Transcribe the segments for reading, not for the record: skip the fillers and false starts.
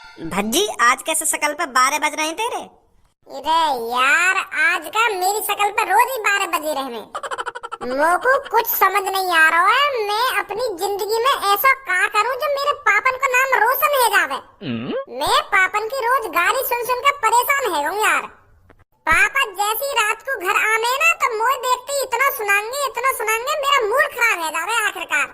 भज्जी, आज कैसे शकल पे 12 बज रहे हैं तेरे? अरे यार, आज का मेरी शकल पे रोज ही 12 बजे रहने। मोको कुछ समझ नहीं आ रहा है, मैं अपनी जिंदगी में ऐसा क्या करूं जो मेरे पापन का नाम रोशन हो जावे। मैं पापन की रोज गाली सुन सुन कर परेशान है हूँ यार। पापा जैसी रात को घर आने ना तो मोए देखते ही इतना सुनाएंगे मेरा मूड खराब हो जावे आखिरकार।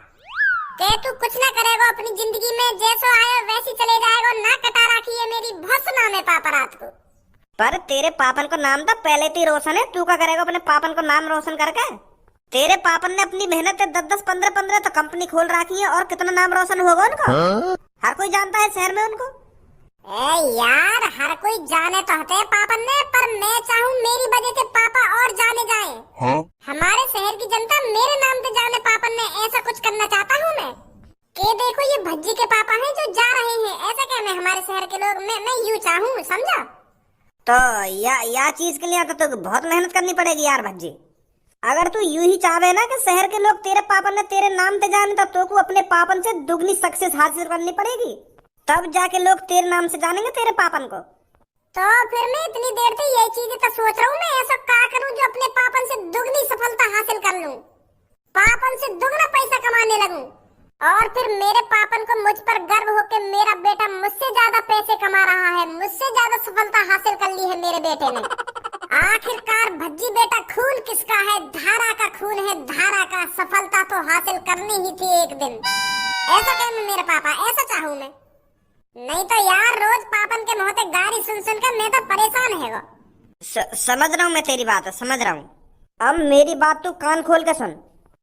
के तू कुछ ना करेगा अपनी जिंदगी में, जैसो आया वैसी चले जाएगा, ना कटा रखी है मेरी। बहुत सुना है पापा रात को। पर तेरे पापन को नाम तो पहले ही रोशन है, तू क्या करेगा अपने पापन को नाम रोशन करके? तेरे पापन ने अपनी मेहनत से 10-10, 15-15 तो कंपनी खोल रखी है, और कितना नाम रोशन होगा उनका। हर कोई जानता है शहर में उनको। ए यार, हर कोई जाने तो होते हैं पापन ने, पर मैं चाहूँ मेरी वजह से पापा और जाने जाए। हमारे शहर की जनता मेरे नाम पे जाने पापन ने, ऐसा कुछ करना चाहता हूँ मैं। के देखो ये भज्जी के पापा हैं जो जा रहे हैं, ऐसा क्या मैं हमारे शहर के लोग, मैं यूँ चाहूँ, समझा? तो या चीज के लिए तो बहुत मेहनत करनी पड़ेगी यार भज्जी। अगर तू यूं ही चाहे ना कि शहर के लोग तेरे पापन ने तेरे नाम पे जाने, तो को अपने पापन से दुगनी सक्सेस हासिल करनी पड़ेगी, तब जाके लोग तेरे नाम से जानेंगे तेरे पापन को। तो फिर मैं इतनी देर से यही चीजें तो सोच रहा हूँ, मैं ऐसा क्या करूँ जो अपने पापन से दुगनी सफलता हासिल कर लूँ, पापन से दुगना पैसा कमाने लगूं, और फिर मेरे पापन को मुझ पर गर्व हो के मेरा बेटा मुझसे ज्यादा पैसे कमा रहा है, मुझसे ज्यादा सफलता हासिल कर ली है मेरे बेटे ने। आखिरकार भज्जी बेटा खून किसका है? धारा का खून है, धारा का। सफलता तो हासिल करनी ही थी एक दिन। ऐसा कहूँ मेरे पापा, ऐसा चाहूँ मैं। नहीं तो यार रोज पापन के मुंह से गाली सुन सुन कर मैं तो परेशान है। समझ रहा हूँ मैं तेरी बात, समझ रहा हूँ। अब मेरी बात तू कान खोल के सुन।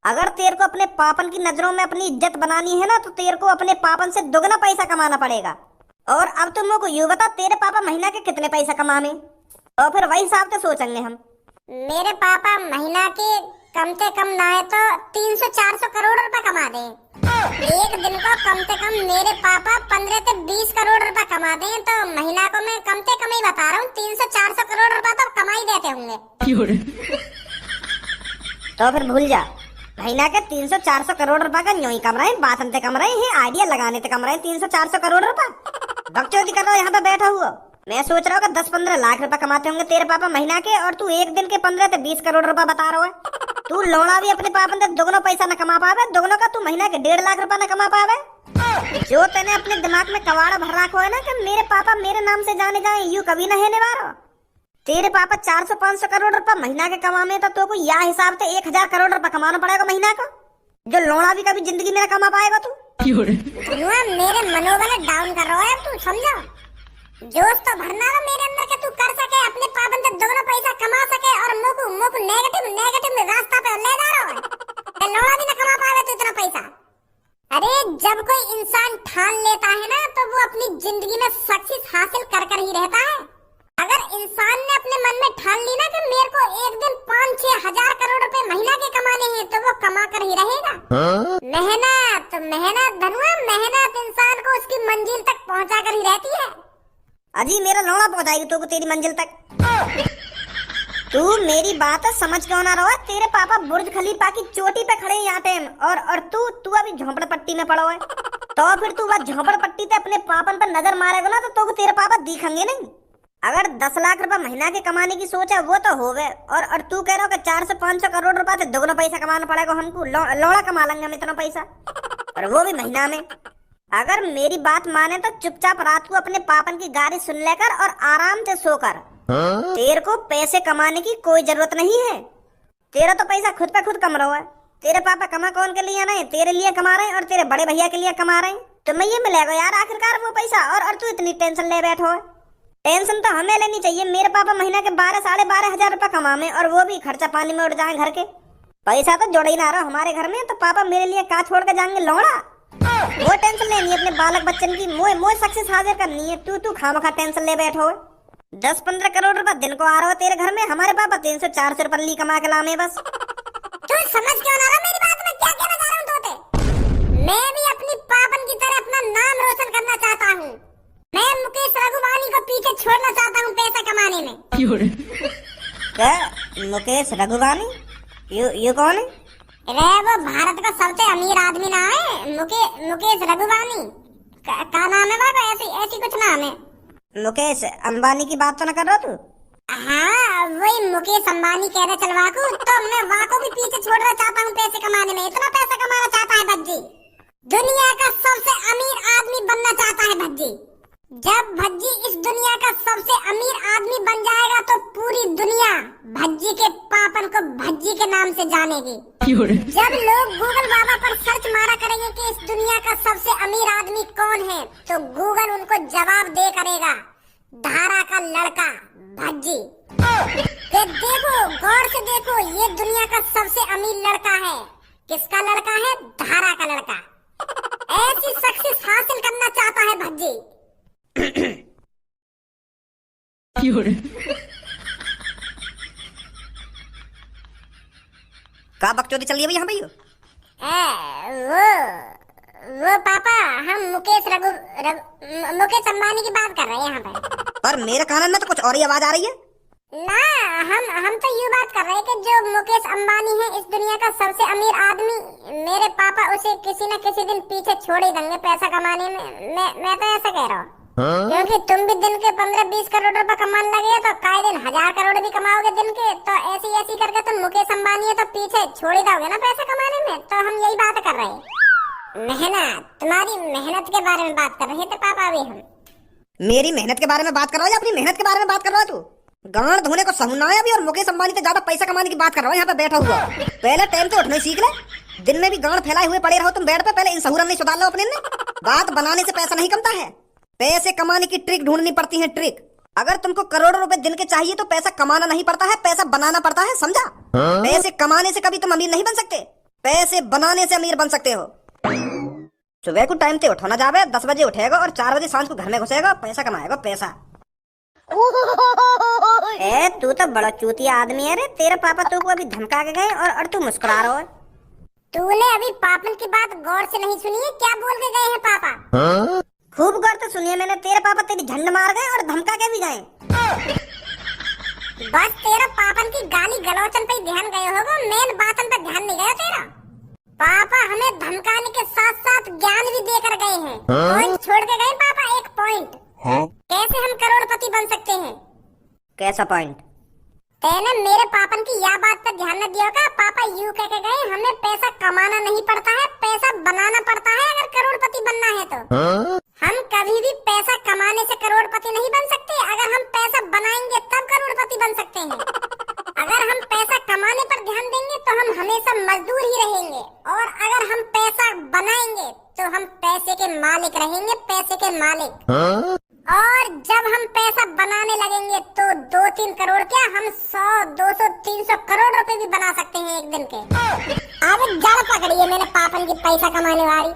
अगर तेरे को अपने पापन की नजरों में अपनी इज्जत बनानी है ना, तो तेरे को अपने पापन से दुगना पैसा कमाना पड़ेगा। और अब तुम लोग को यूँ बता, तेरे पापा महीना के कितने पैसा कमाने, और फिर वही हिसाब से सोचेंगे हम। मेरे पापा महीना के कम से कम ना है तो 300-400 करोड़ रुपए कमा दे। एक दिन को कम से कम मेरे पापा 15 से 20 करोड़ रुपए कमा दे, तो महीना को मैं कम से कम ही बता रहा हूँ 300-400 करोड़ रुपए तो कमा ही देते होंगे। तो फिर भूल जा, महीना के 300-400 करोड़ रुपए का यूं ही कम रहे, बात हमसे कम रहे हैं, आइडिया लगाने से कम रहे 300-400 करोड़ रुपए। बकचोदी कर रहा हो यहाँ पे बैठा हुआ। मैं सोच रहा हूँ कि 10-15 लाख रुपए कमाते होंगे तेरे पापा महीना के, और तू एक दिन के 15 से 20 करोड़ रुपए बता रहा है। तू लौड़ा भी अपने पापा से दुगना पैसा न कमा पावे, दुगनों का तू महीना के 1.5 लाख रुपए न कमा पावे। जो तेने अपने दिमाग में कवाड़ा भर रखा है ना कि मेरे पापा मेरे नाम से जाने जाए, यूं कभी न होने वाला। तेरे पापा 400-500 करोड़ रुपए महीना के कमाने, तो को या हिसाब से 1000 करोड़ रुपए कमाना पड़ेगा महीना का, जो लौड़ा भी कभी जिंदगी में कमा पाएगा तू। मेरे मनोबल डाउन कर रहा है तू, समझा? जोश तो भरना है मेरे अंदर के तू कर सके, अपने पापन से दोनों पैसा कमा सके, और मोको नेगेटिव में रास्ता पे ले जा रहा है। लौड़ा भी न कमा पाएगा तू इतना पैसा। अरे जब कोई इंसान ठान लेता है ना, तो वो अपनी जिंदगी में सक्सेस हासिल कर ही रहता है। अगर इंसान ने अपने मन में ठान ली ना कि मेरे को एक दिन 5-6 हजार करोड़ रुपए महीना के कमाने हैं, तो वो कमा कर ही रहेगा। मेहनत धनुआ, मेहनत इंसान को उसकी मंजिल तक पहुंचा कर ही रहती है। अजी मेरा लौड़ा पहुंचाएगी तो तेरी मंजिल तक। तू मेरी बात समझ क्यों ना रहा? तेरे पापा बुर्ज खलीफा की चोटी पे खड़े यहाँ टाइम, और तू अभी झोपड़पट्टी में पड़ा है। तो फिर तू वह झोपड़पट्टी पे अपने पापन पर नजर मारेगा ना, तो तेरे पापा दिखेंगे नहीं। अगर 10 लाख रुपए महीना के कमाने की सोच है वो तो हो गए, और तू कह रहा हो कि 400-500 करोड़ रुपए से दोगुना पैसा कमाना पड़ेगा हमको। लौड़ा कमा लेंगे हम इतना पैसा, और वो भी महीना में। अगर मेरी बात माने तो चुपचाप रात को अपने पापन की गाली सुन लेकर और आराम से सोकर। तेरे को पैसे कमाने की कोई जरूरत नहीं है। तेरा तो पैसा खुद पे खुद कम रहा है। तेरे पापा कमा कौन के लिए नहीं, तेरे लिए कमा रहे हैं, और तेरे बड़े भैया के लिए कमा रहे हैं। तुम्हें ये मिलेगा यार आखिरकार वो पैसा, और तू इतनी टेंशन ले बैठो है। टेंशन तो हमें लेनी चाहिए। मेरे पापा महीना के 12-12.5 हजार रुपए कमाने, और वो भी खर्चा पानी में उड़ जाए घर के। पैसा तो जोड़ ही ना रहा हमारे घर में, तो पापा मेरे लिए का छोड़ के जाएंगे लौड़ा। वो टेंशन लेनी है अपने बालक बच्चन की, मोए सक्सेस हासिल करनी है। तू खामखा टेंशन ले बैठो। 10-15 करोड़ रुपए दिन को आ रहा हो तेरे घर में, हमारे पापा 300-400 रुपए ली कमा के लामे बस। तू समझ क्यों ना रहा मेरी बात? में क्या कहना चाह रहा हूँ तोते? मैं भी अपनी पापन की तरह अपना नाम रोशन करना चाहता हूँ। मैं मुकेश रघुवानी को पीछे छोड़ना चाहता हूँ पैसा कमाने में। क्या मुकेश रघुवानी? ये कौन है? अरे वो भारत का सबसे अमीर आदमी ना है, मुकेश रघुवानी। का नाम है बाबा? ऐसी ऐसी कुछ नाम है। मुकेश अंबानी की बात तो न कर रहा तू? हाँ वही मुकेश अंबानी कह रहे चल वाकू, तो मैं वाको भी पीछे छोड़ना चाहता हूँ पैसे कमाने में। इतना पैसा कमाना चाहता है भज्जी, दुनिया का सबसे अमीर आदमी बनना चाहता है भज्जी। जब भज्जी इस दुनिया का सबसे अमीर आदमी बन जाएगा तो पूरी दुनिया भज्जी के पापन को भज्जी के नाम से जानेगी। जब लोग गूगल बाबा पर सर्च मारा करेंगे कि इस दुनिया का सबसे अमीर आदमी कौन है, तो गूगल उनको जवाब दे करेगा धारा का लड़का भज्जी। फिर देखो, गौर से देखो, ये दुनिया का सबसे अमीर लड़का है। किसका लड़का है? धारा का लड़का। ऐसी सक्सेस हासिल करना चाहता है भज्जी। का बकचोदी चल रही है भाई यहाँ पे? वो पापा, हम मुकेश अंबानी की बात कर रहे हैं यहाँ पे। पर मेरे कान में तो कुछ और ही आवाज आ रही है ना। हम तो यूँ बात कर रहे हैं कि जो मुकेश अंबानी है इस दुनिया का सबसे अमीर आदमी, मेरे पापा उसे किसी न किसी दिन पीछे छोड़ ही देंगे पैसा कमाने में। मैं तो ऐसा कह रहा हूँ, क्योंकि तुम भी दिन के 15-20 करोड़ रुपए कमाने लगे तो काय दिन 1000 करोड़ भी कमाओगे दिन के। तो ऐसी करके तुम मुकेश अंबानी है तो पीछे छोड़ ही दोगे ना पैसा कमाने में। तो हम यही बात कर रहे हैं, मेहनत, तुम्हारी मेहनत के बारे में बात कर रहे थे पापा। अभी हम मेरी मेहनत के बारे में बात कर रहा है या अपनी मेहनत के बारे में बात कर रहा है तू? गांड धोने को समझना है अभी, और मुकेश अंबानी से ज्यादा पैसा कमाने की बात कर रहा हूँ यहाँ पे बैठा हुआ। पहले टाइम से उठने सीख ले। दिन में भी गांड फैलाए हुए पड़े रहो तुम बेड पे। पहले इन सहूरन नहीं सुधार लो अपने ने। बात बनाने से पैसा नहीं कमता है, पैसे कमाने की ट्रिक ढूंढनी पड़ती है, ट्रिक। अगर तुमको करोड़ों रुपए दिन के चाहिए तो पैसा कमाना नहीं पड़ता है, पैसा बनाना पड़ता है, समझा? पैसे कमाने से कभी तुम अमीर नहीं बन सकते, पैसे बनाने से अमीर बन सकते हो। सुबह को टाइम से उठो ना जावे, 10 बजे उठेगा और 4 बजे सांझ को घर में घुसेगा, पैसा कमाएगा पैसा। ए तू तो बड़ा चूतिया आदमी है रे। तेरे पापा तू को अभी धमका के गए और तू मुस्कुरा रहा है। तूने अभी पापन की बात गौर से नहीं सुनी है? क्या बोल के गए हैं पापा? खूब गौर से सुनिए मैंने। तेरे पापा तेरी झंड मार गए और धमका के भी गए। बस तेरा पापन की गाली गलौचन पे ध्यान गए होगा, मेन बातन पे ध्यान नहीं गया तेरा। पापा हमें धमकाने के साथ साथ ज्ञान भी देकर गए हैं। पॉइंट छोड़ के गए पापा, एक पॉइंट। कैसे हम करोड़पति बन सकते हैं? कैसा पॉइंट? तेने मेरे पापन की यह बात पर ध्यान न दिया होगा। पापा यूं कह के गए हमें पैसा कमाना नहीं पड़ता है, पैसा बनाना पड़ता है अगर करोड़पति बनना है तो। हम कभी भी पैसा कमाने से करोड़पति नहीं बन सकते, अगर हम पैसा बनाएंगे तब करोड़पति बन सकते हैं। अगर हम पैसा कमाने पर ध्यान देंगे तो हम हमेशा मजदूर ही रहेंगे, और अगर हम पैसा बनाएंगे तो हम पैसे के मालिक रहेंगे, पैसे के मालिक। और जब हम पैसा बनाने लगेंगे तो 2-3 करोड़ क्या, हम 100, 200, 300 करोड़ रुपए भी बना सकते हैं एक दिन के। अब जड़ पकड़िए मैंने पापन की पैसा कमाने वाली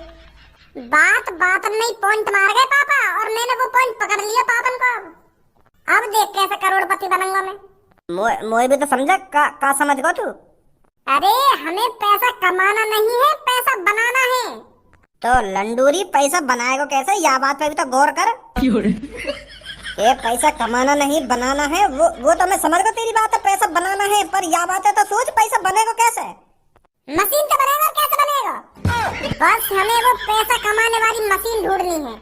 बात में पॉइंट मार गए पापा, और मैंने वो पॉइंट पकड़ लिया पापन को। अब देख कैसे करोड़पति बनूंगा मैं। मोए भी तो समझा का समझ गो तू? अरे हमें पैसा कमाना नहीं है, पैसा बनाना है। तो लंडूरी पैसा बनाएगा कैसे? यह बात पे भी तो गौर कर। ये पैसा कमाना नहीं बनाना है, वो तो मैं समझ गया तेरी बात है, पैसा बनाना है। पर यह बात है तो सोच पैसा बनेगा कैसे? मशीन से बनेगा, कैसे बनेगा? बस हमें वो पैसा कमाने वाली मशीन ढूंढनी है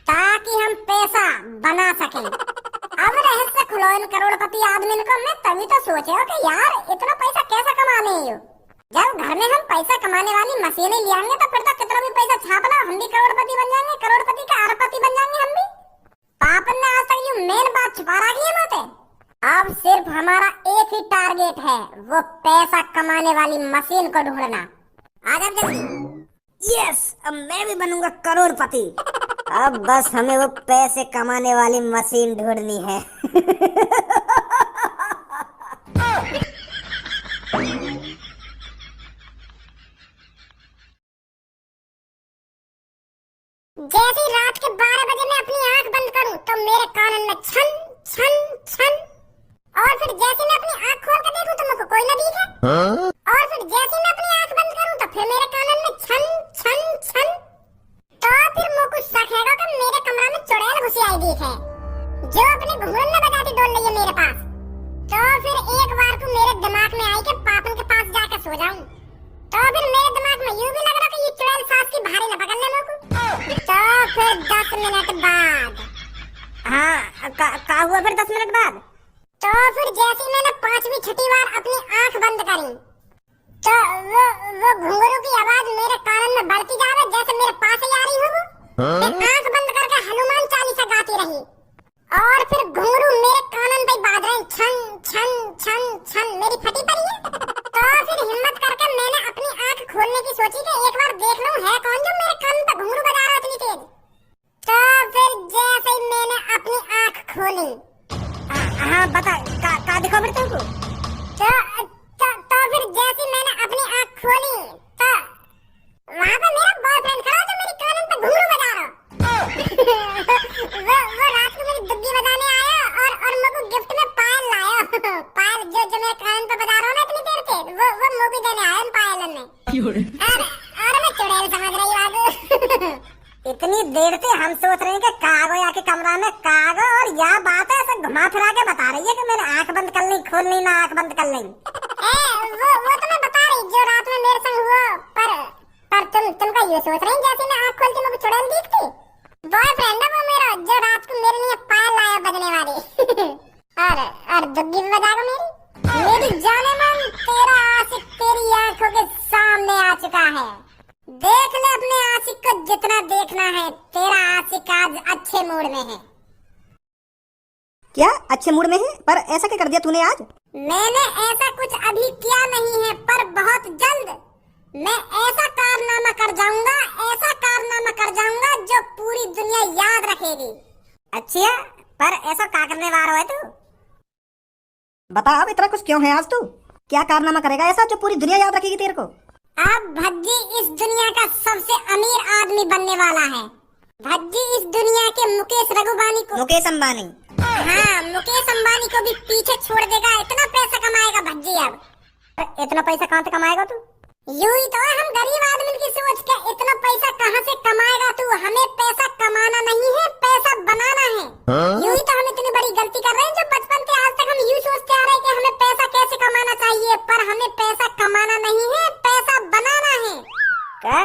ताकि हम पैसा बना सकें। अब रहस्य खुलो इन करोड़पति आदमी को। मैं तभी तो सोचे हो कि यार इतना पैसा कैसे कमा ले। जब घर में हम पैसा कमाने वाली मशीनें ले आएंगे तो फिर तो कितना भी पैसा छाप लो, हम भी करोड़पति बन जाएंगे, करोड़पति का अरबपति बन जाएंगे हम भी। पापन ने आज तक ये मेन बात छुपा रखी है बातें। अब सिर्फ हमारा एक ही टारगेट है, वो पैसा कमाने वाली मशीन को ढूंढना। आ जा जल्दी। यस, अब मैं भी बनूंगा करोड़पति। अब बस हमें वो पैसे कमाने वाली मशीन ढूंढनी है। जैसे ही रात के 12 बजे मैं अपनी आंख बंद करूं तो मेरे कानन में छन छन छन, और फिर जैसे मैं अपनी आंख खोल कर देखूं तो मुझको कोई न दिखे। और फिर जैसे मैं अपनी आंख बंद करूं तो फिर मेरे कानन में छन छन छन। तो फिर मुझको शक हैगा कि मेरे कमरा में चुड़ैल घुसी आई दिखे, जो अपने घूंघट में बजाती डोल रही है मेरे पास। तो फिर एक बार को मेरे दिमाग में आई कि पापन के पास जाकर सो जाऊं। तो फिर मेरे दिमाग में यूं भी लग रहा कि ये चुड़ैल सांस की भारी न पकड़ ले मुझको। तो फिर 10 मिनट बाद। हाँ, का हुआ फिर 10 मिनट बाद? तो फिर जैसे ही मैंने 5वीं 6ठी बार अपनी आंख बंद करी, तो वो घुंघरू की आवाज मेरे कानन में बढ़ती जा रही, जैसे मेरे पास ही आ रही हो वो। मैं आंख बंद करके हनुमान चालीसा गाती रही, और फिर घुंघरू मेरे कानन पे बाज रहे, छन छन छन छन। मेरी फटी पड़ी है। तो फिर हिम्मत करके मैंने अपनी आंख खोलने की सोची कि एक बार देख लूं है कौन जो मेरे कान पे घुंघरू बजा रहा है इतनी तेज। तो फिर जैसे ही मैंने अपनी आंख खोली, हाँ बता, का दिखा फिर तुमको? तो फिर जैसे ही मैंने अपनी आंख खोली, तो वहाँ पे मेरा बॉयफ्रेंड खड़ा जो मेरी कानन पे घुंघरू बजा रहा। वो रात को मेरी दुग्गी बजाने आया, और मुझको गिफ्ट में पायल लाया। पायल जो मेरे कान पे बजा रहा ना इतनी देर से, वो मुझको देने आया उन पायलन में। और मैं चुड़ैल समझ रही बाबू। इतनी देर से हम सोच रहे हैं कि कागो आके कमरा में कागो, और यह बात है ऐसे घुमा फिरा के बता रही है कि मैंने आंख बंद कर ली, खोल ली ना आंख बंद कर ली। वो तो मैं बता रही जो रात में मेरे संग हुआ, पर तुमका ये सोच रही जैसे मैं आंख खोलती मुझे चुड़ैल दिखती। बॉयफ्रेंड है वो मेरा, जो रात को मेरे लिए पायल लाया बजने वाली। और दुग्गी भी बजा मेरी जाने मन तेरा आशिक तेरी आंखों के सामने आ चुका है। देख ले अपने आशिक को जितना देखना है, तेरा आशिक आज अच्छे मूड में है। क्या अच्छे मूड में है? पर ऐसा क्या कर दिया तूने आज? मैंने ऐसा कुछ अभी किया नहीं है, पर बहुत जल्द मैं ऐसा कारनामा कर जाऊंगा, ऐसा कारनामा कर जाऊंगा जो पूरी दुनिया याद रखेगी। अच्छा, पर ऐसा क्या करने वाला है तू? बता अब इतना कुछ क्यों है आज तू? क्या कारनामा करेगा ऐसा जो पूरी दुनिया याद रखेगी तेरे को? अब भज्जी इस दुनिया का सबसे अमीर आदमी बनने वाला है। भज्जी इस दुनिया के मुकेश रघुबानी को, मुकेश अंबानी, हाँ मुकेश अंबानी को भी पीछे छोड़ देगा। इतना पैसा कमाएगा भज्जी। अब इतना पैसा कहाँ से कमाएगा तू? यूं ही तो हम गरीब आदमी की सोच के इतना पैसा कहाँ से कमाएगा तू? हमें पैसा कमाना नहीं है, पैसा बनाना है। यूं ही तो हम इतनी बड़ी गलती कर रहे हैं जो बचपन से आज तक हम यूं सोचते आ रहे हैं कि हमें पैसा कैसे कमाना चाहिए, पर हमें पैसा कमाना नहीं है, पैसा बनाना है। क्या?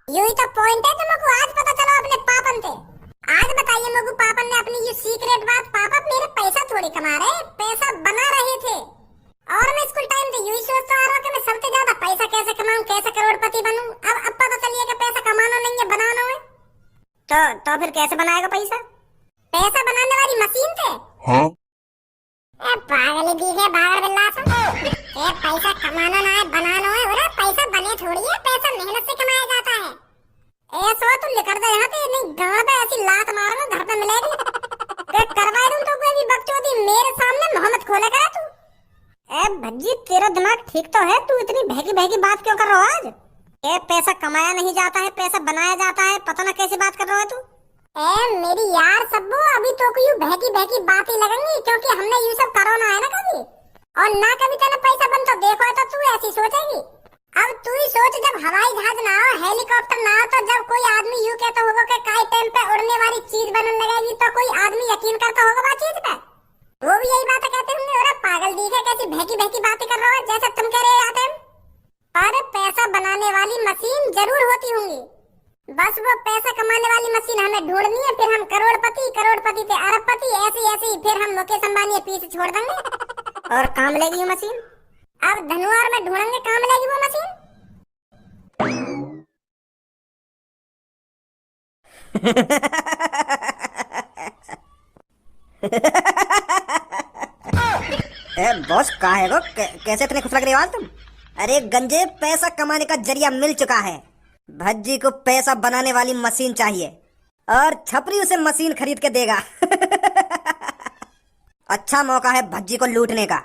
यूं ही तो पॉइंट है जो मुझको आज पता चला अपने पापन से। आज बताइए मुझको पापन ने अपनी ये सीक्रेट बात, पापा मेरे पैसा थोड़ी कमा रहे, पैसा बना रहे थे। और मैं स्कूल टाइम से यूं ही सोचता आ रहा कि मैं सबसे ज्यादा पैसा कैसे कमाऊं, कैसे करोड़पति बनूं। अब पता चलिए कि पैसा कमाना नहीं है, बनाना है। तो फिर कैसे बनाएगा पैसा? पैसा बनाने वाली मशीन थे। हाँ? पागल ही दिखे बाहर बिल्ला सा। ये पैसा कमाना ना है, बनाना है। अरे पैसा बने थोड़ी है, पैसा मेहनत से कमाया जाता है। ऐसा तुम लिख दे यहाँ पे, नहीं गाँव पे ऐसी लात मारो घर पे मिलेगी। करवा दूं तो कोई भी बकचोदी मेरे सामने मोहम्मद खोले करा तू। ए भज्जी, तेरा दिमाग ठीक तो है? तू इतनी बहकी बहकी बात क्यों कर रहा है आज? ये पैसा कमाया नहीं जाता है, पैसा बनाया जाता है। पता ना कैसी बात कर रहा है तू। मेरी यार सब्बू, अभी तो कोई बहकी बहकी बातें लगेंगी, क्योंकि हमने ये सब करोना है ना कभी, और ना कभी तेरा पैसा बन तो देखो तो तू ऐसी सोचेगी। अब तू ही सोच, जब हवाई जहाज ना हो, हेलीकॉप्टर ना हो, तो जब कोई आदमी यूं कहता होगा कि काई टाइम पे उड़ने वाली चीज बनने लगेगी, तो कोई आदमी यकीन करता होगा वो चीज पे। वो भी यही बातें कहते होंगे, अरे पागल दिखे कैसी बहकी बहकी बातें कर रहा है, जैसे तुम कह रहे आते हैं। पर पैसा बनाने वाली मशीन जरूर होती होंगी, बस वो पैसा कमाने वाली मशीन हमें ढूंढनी है। फिर हम करोड़पति, करोड़पति से अरबपति, ऐसी ऐसी फिर हम मुकेश अंबानी पीछे छोड़ देंगे। और काम लेगी ये मशीन? अब धनुआर में ढूंढेंगे, काम लेगी वो मशीन। बॉस कहाँ है वो? कैसे इतने खुश लग रही हो आज तुम? अरे गंजे, पैसा कमाने का जरिया मिल चुका है। भज्जी को पैसा बनाने वाली मशीन चाहिए, और छपरी उसे मशीन खरीद के देगा। अच्छा मौका है भज्जी को लूटने का।